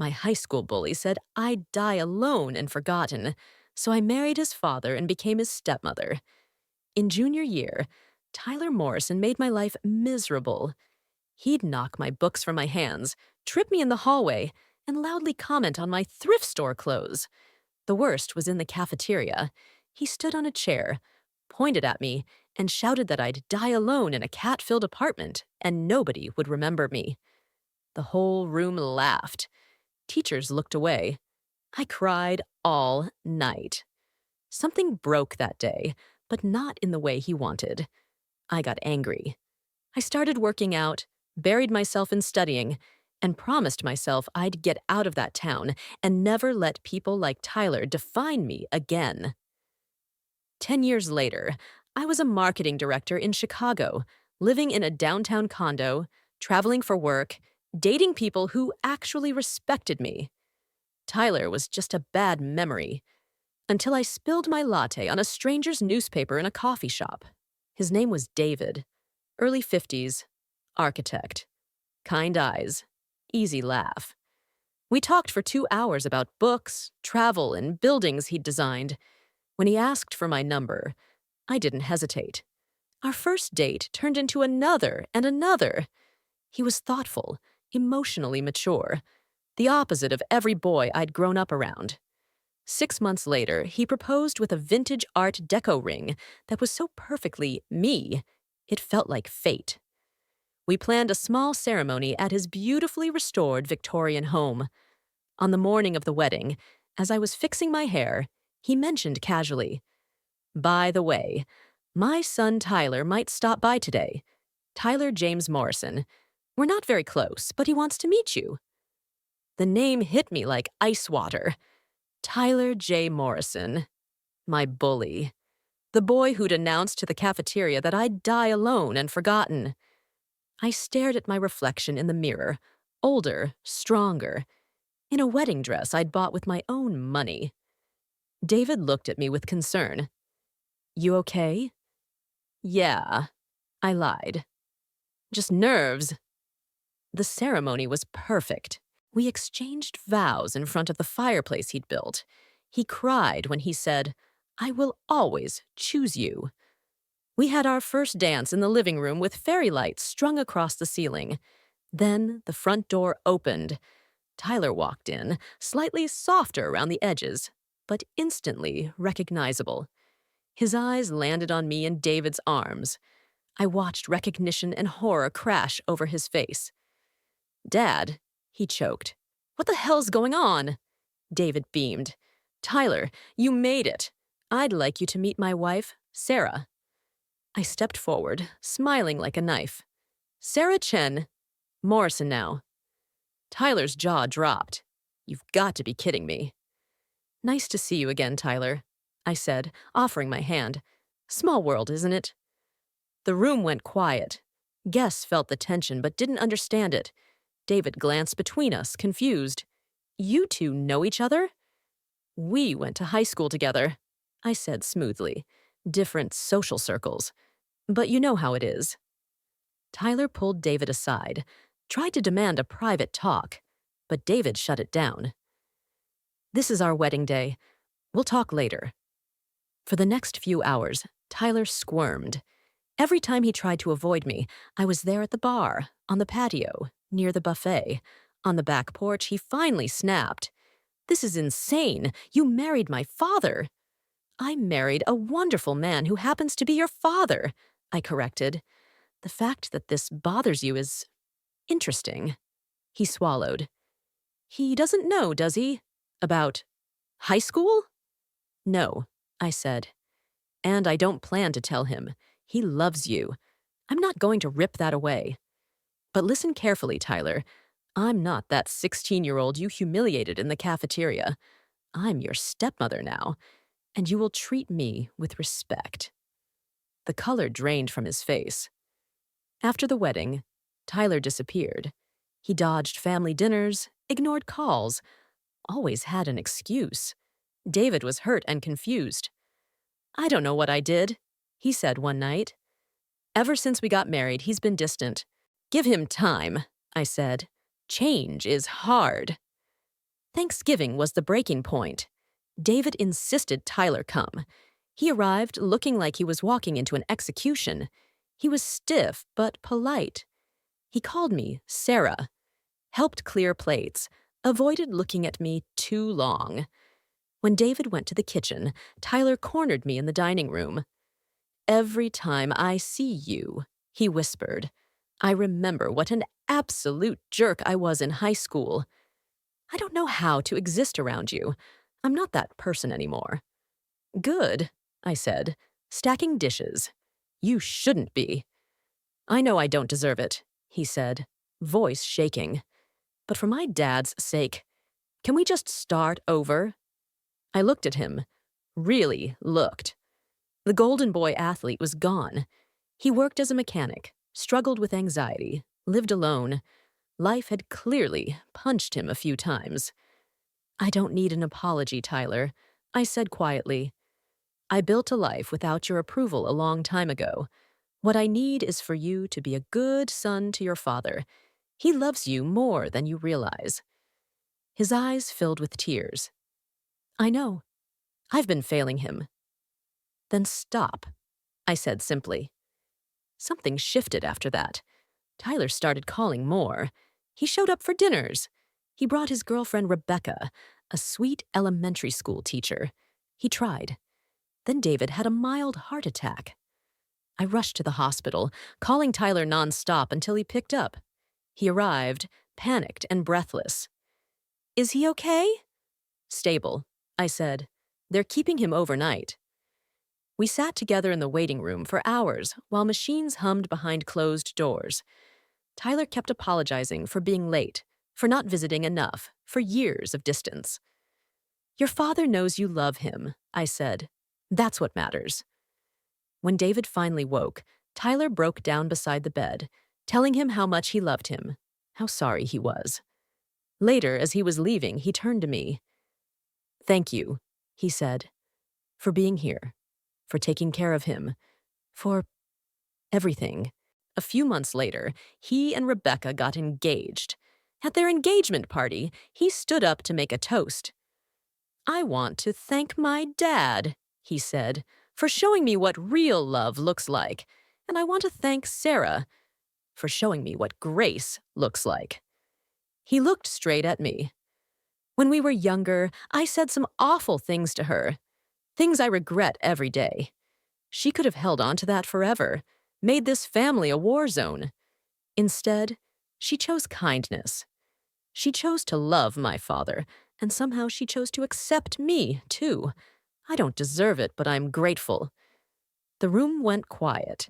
My high school bully said I'd die alone and forgotten, so I married his father and became his stepmother. In junior year, Tyler Morrison made my life miserable. He'd knock my books from my hands, trip me in the hallway, and loudly comment on my thrift store clothes. The worst was in the cafeteria. He stood on a chair, pointed at me, and shouted that I'd die alone in a cat-filled apartment and nobody would remember me. The whole room laughed. Teachers looked away. I cried all night. Something broke that day, but not in the way he wanted. I got angry. I started working out, buried myself in studying, and promised myself I'd get out of that town and never let people like Tyler define me again. 10 years later, I was a marketing director in Chicago, living in a downtown condo, traveling for work, dating people who actually respected me. Tyler was just a bad memory, until I spilled my latte on a stranger's newspaper in a coffee shop. His name was David, early 50s, architect, kind eyes, easy laugh. We talked for 2 hours about books, travel, and buildings he'd designed. When he asked for my number, I didn't hesitate. Our first date turned into another and another. He was thoughtful, emotionally mature, the opposite of every boy I'd grown up around. 6 months later, he proposed with a vintage Art Deco ring that was so perfectly me, it felt like fate. We planned a small ceremony at his beautifully restored Victorian home. On the morning of the wedding, as I was fixing my hair, he mentioned casually, "By the way, my son Tyler might stop by today. Tyler James Morrison. We're not very close, but he wants to meet you." The name hit me like ice water. Tyler J. Morrison. My bully. The boy who'd announced to the cafeteria that I'd die alone and forgotten. I stared at my reflection in the mirror, older, stronger, in a wedding dress I'd bought with my own money. David looked at me with concern. "You okay?" "Yeah," I lied. "Just nerves." The ceremony was perfect. We exchanged vows in front of the fireplace he'd built. He cried when he said, "I will always choose you." We had our first dance in the living room with fairy lights strung across the ceiling. Then the front door opened. Tyler walked in, slightly softer around the edges, but instantly recognizable. His eyes landed on me in David's arms. I watched recognition and horror crash over his face. "Dad," he choked. "What the hell's going on?" David beamed. "Tyler, you made it. I'd like you to meet my wife, Sarah." I stepped forward, smiling like a knife. "Sarah Chen, Morrison now." Tyler's jaw dropped. "You've got to be kidding me." "Nice to see you again, Tyler," I said, offering my hand. "Small world, isn't it?" The room went quiet. Guests felt the tension but didn't understand it. David glanced between us, confused. "You two know each other?" "We went to high school together," I said smoothly. "Different social circles. But you know how it is." Tyler pulled David aside, tried to demand a private talk, but David shut it down. "This is our wedding day. We'll talk later." For the next few hours, Tyler squirmed. Every time he tried to avoid me, I was there at the bar, on the patio, near the buffet. On the back porch, he finally snapped. "This is insane. You married my father." "I married a wonderful man who happens to be your father," I corrected. "The fact that this bothers you is interesting." He swallowed. "He doesn't know, does he? About high school?" "No," I said. "And I don't plan to tell him. He loves you. I'm not going to rip that away. But listen carefully, Tyler. I'm not that 16-year-old you humiliated in the cafeteria. I'm your stepmother now, and you will treat me with respect." The color drained from his face. After the wedding, Tyler disappeared. He dodged family dinners, ignored calls, always had an excuse. David was hurt and confused. "I don't know what I did," he said one night. "Ever since we got married, he's been distant." "Give him time," I said. "Change is hard." Thanksgiving was the breaking point. David insisted Tyler come. He arrived looking like he was walking into an execution. He was stiff but polite. He called me Sarah, helped clear plates, avoided looking at me too long. When David went to the kitchen, Tyler cornered me in the dining room. "Every time I see you," he whispered, "I remember what an absolute jerk I was in high school. I don't know how to exist around you. I'm not that person anymore." "Good," I said, stacking dishes. "You shouldn't be." "I know I don't deserve it," he said, voice shaking. "But for my dad's sake, can we just start over?" I looked at him. Really looked. The golden boy athlete was gone. He worked as a mechanic, struggled with anxiety, lived alone. Life had clearly punched him a few times. "I don't need an apology, Tyler," I said quietly. "I built a life without your approval a long time ago. What I need is for you to be a good son to your father. He loves you more than you realize." His eyes filled with tears. "I know. I've been failing him." "Then stop," I said simply. Something shifted after that. Tyler started calling more. He showed up for dinners. He brought his girlfriend Rebecca, a sweet elementary school teacher. He tried. Then David had a mild heart attack. I rushed to the hospital, calling Tyler nonstop until he picked up. He arrived, panicked and breathless. "Is he okay?" "Stable," I said. "They're keeping him overnight." We sat together in the waiting room for hours while machines hummed behind closed doors. Tyler kept apologizing for being late, for not visiting enough, for years of distance. "Your father knows you love him," I said. "That's what matters." When David finally woke, Tyler broke down beside the bed, telling him how much he loved him, how sorry he was. Later, as he was leaving, he turned to me. "Thank you," he said, "for being here, for taking care of him, for everything." A few months later, he and Rebecca got engaged. At their engagement party, he stood up to make a toast. "I want to thank my dad," he said, "for showing me what real love looks like. And I want to thank Sarah for showing me what grace looks like." He looked straight at me. "When we were younger, I said some awful things to her, things I regret every day. She could have held on to that forever, made this family a war zone. Instead, she chose kindness. She chose to love my father, and somehow she chose to accept me, too. I don't deserve it, but I'm grateful." The room went quiet.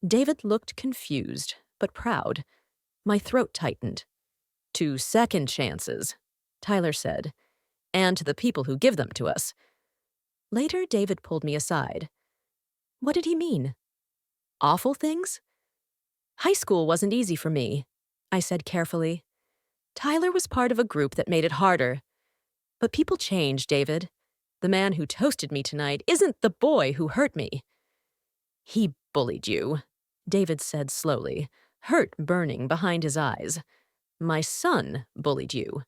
David looked confused, but proud. My throat tightened. "To second chances," Tyler said, "and to the people who give them to us." Later, David pulled me aside. "What did he mean? Awful things?" "High school wasn't easy for me," I said carefully. "Tyler was part of a group that made it harder. But people change, David. The man who toasted me tonight isn't the boy who hurt me." "He bullied you," David said slowly, hurt burning behind his eyes. "My son bullied you."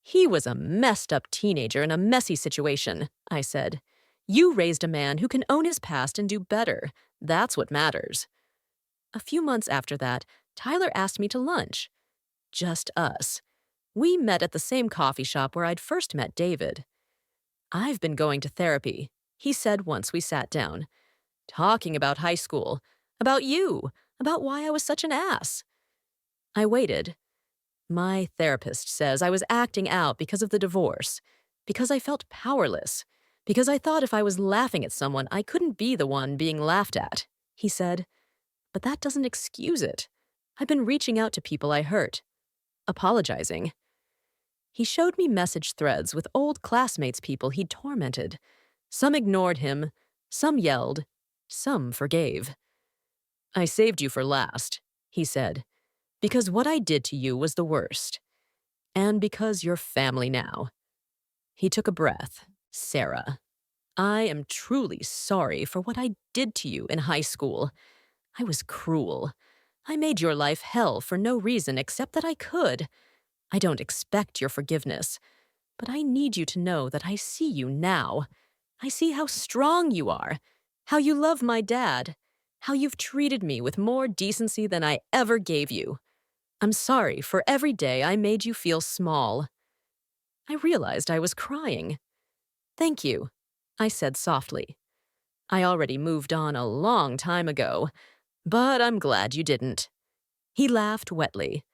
"He was a messed up teenager in a messy situation," I said. "You raised a man who can own his past and do better. That's what matters." A few months after that, Tyler asked me to lunch. Just us. We met at the same coffee shop where I'd first met David. "I've been going to therapy," he said once we sat down. "Talking about high school, about you, about why I was such an ass." I waited. "My therapist says I was acting out because of the divorce, because I felt powerless, because I thought if I was laughing at someone, I couldn't be the one being laughed at," he said. "But that doesn't excuse it. I've been reaching out to people I hurt, apologizing." He showed me message threads with old classmates people he'd tormented. Some ignored him, some yelled, some forgave. "I saved you for last," he said, "because what I did to you was the worst. And because you're family now." He took a breath. "Sarah, I am truly sorry for what I did to you in high school. I was cruel. I made your life hell for no reason except that I could. I don't expect your forgiveness. but I need you to know that I see you now. I see how strong you are, how you love my dad, how you've treated me with more decency than I ever gave you. I'm sorry for every day I made you feel small. I realized I was crying. Thank you, I said softly. I already moved on a long time ago, but I'm glad you didn't. He laughed wetly.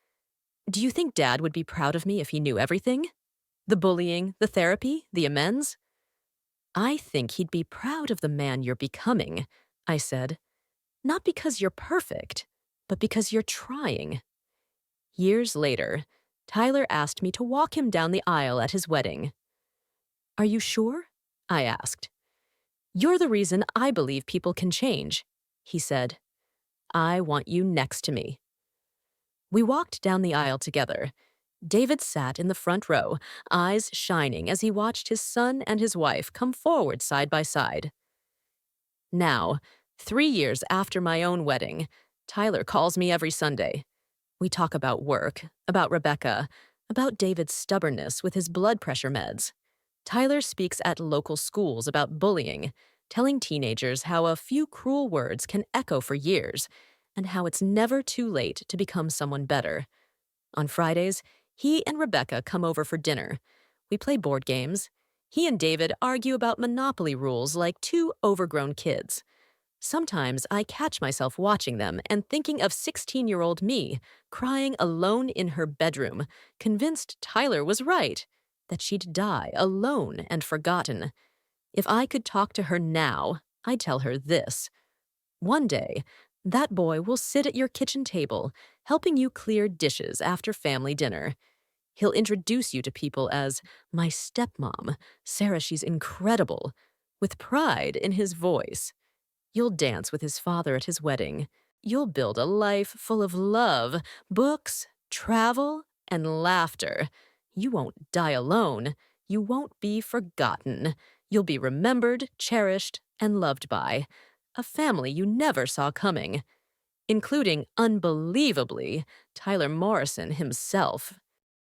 Do you think Dad would be proud of me if he knew everything? The bullying, the therapy, the amends? I think he'd be proud of the man you're becoming, I said. Not because you're perfect, but because you're trying. Years later, Tyler asked me to walk him down the aisle at his wedding. Are you sure? I asked. You're the reason I believe people can change, he said. I want you next to me. We walked down the aisle together. David sat in the front row, eyes shining as he watched his son and his wife come forward side by side. Now, 3 years after my own wedding, Tyler calls me every Sunday. We talk about work, about Rebecca, about David's stubbornness with his blood pressure meds. Tyler speaks at local schools about bullying, telling teenagers how a few cruel words can echo for years, and how it's never too late to become someone better. On Fridays, he and Rebecca come over for dinner. We play board games. He and David argue about Monopoly rules like two overgrown kids. Sometimes I catch myself watching them and thinking of 16-year-old me, crying alone in her bedroom, convinced Tyler was right, that she'd die alone and forgotten. If I could talk to her now, I'd tell her this. One day, that boy will sit at your kitchen table, helping you clear dishes after family dinner. He'll introduce you to people as my stepmom. Sarah, she's incredible, with pride in his voice. You'll dance with his father at his wedding. You'll build a life full of love, books, travel, and laughter. You won't die alone. You won't be forgotten. You'll be remembered, cherished, and loved by a family you never saw coming, including, unbelievably, Tyler Morrison himself.